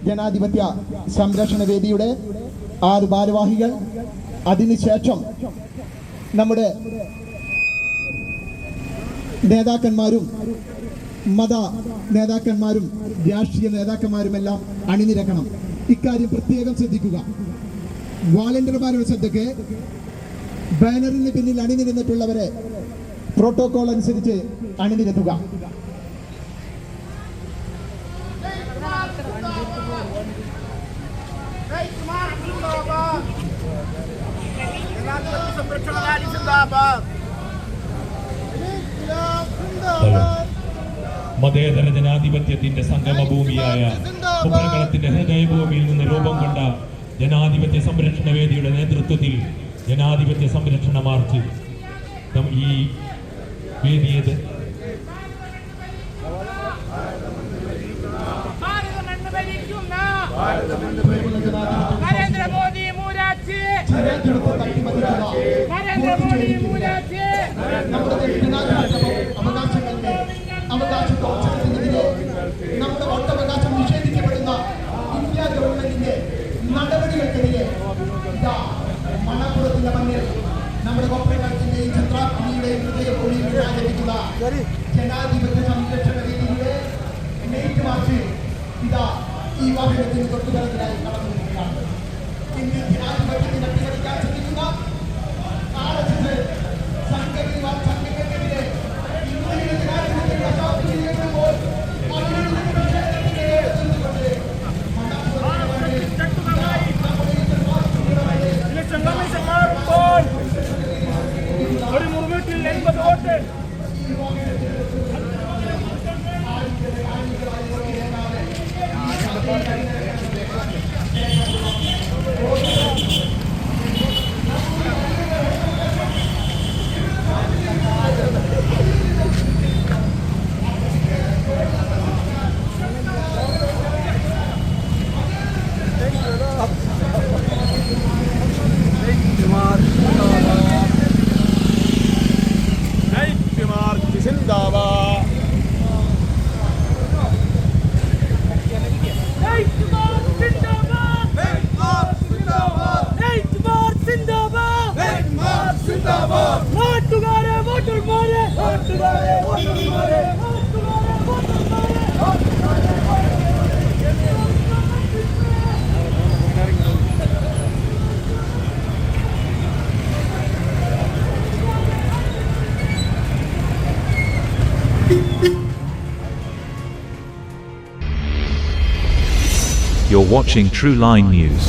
ജനാധിപത്യ സംരക്ഷണ വേദിയുടെ 6 ഭാരവാഹികൾ, അതിനുശേഷം നമ്മുടെ നേതാക്കന്മാരും മത നേതാക്കന്മാരും രാഷ്ട്രീയ നേതാക്കന്മാരുമെല്ലാം അണിനിരക്കണം. ഇക്കാര്യം പ്രത്യേകം ശ്രദ്ധിക്കുക. വോളണ്ടിയർമാരുടെ ശ്രദ്ധയ്ക്ക് ബാനറിന് പിന്നിൽ അണിനിരന്നിട്ടുള്ളവരെ പ്രോട്ടോകോൾ അനുസരിച്ച് അണിനിരത്തുക. മതേതര ജനാധിപത്യത്തിന്റെ സംഗമഭൂമിയായ ഉപരിതലത്തിന്റെ ഹൃദയഭൂമിയിൽ നിന്ന് രൂപം കൊണ്ട ജനാധിപത്യ സംരക്ഷണ വേദിയുടെ നേതൃത്വത്തിൽ ജനാധിപത്യ സംരക്ഷണ മാർച്ച് ഈ വേദിയെ നരേന്ദ്രമോദി മൂരാച്ചി, നരേന്ദ്രമോദി മൂരാച്ചി, അവകാശത്തോർച്ചത്തിനെതിരെ നമ്മുടെ വോട്ടവകാശം നിഷേധിക്കപ്പെടുന്ന ഇന്ത്യ ഗവൺമെന്റിന്റെ നടപടികൾക്കെതിരെ മണപ്പുറത്തിന്റെ മണ്ണിൽ നമ്മുടെ കോപ്പറേറ്റീവിന്റെയും ചന്ദ്രാഗ്നിയുടെയും ഹൃദയഭൂമിയിൽ ആചരിക്കുന്ന ജനാധിപത്യ സംരക്ഷണ വേദിയുടെ നെയ്റ്റ് മാർച്ച് ഈ വാഹനത്തിന് തൊട്ടുതലത്തിലായി കടന്നു വരികയാണ്. ഇന്ത്യൻ ജനാധിപത്യത്തിന് അട്ടിമറിക്കാൻ ശ്രമിക്കുന്ന സംഘപരിവാർ സംഘടനയ്ക്കെതിരെ ഇന്ത്യയുടെ ജനാധിപത്യം പ്രശാസിക്കപ്പെടുമ്പോൾ ഒരു മുറിമീട്ടിൽ 80 vote You're watching True Line News.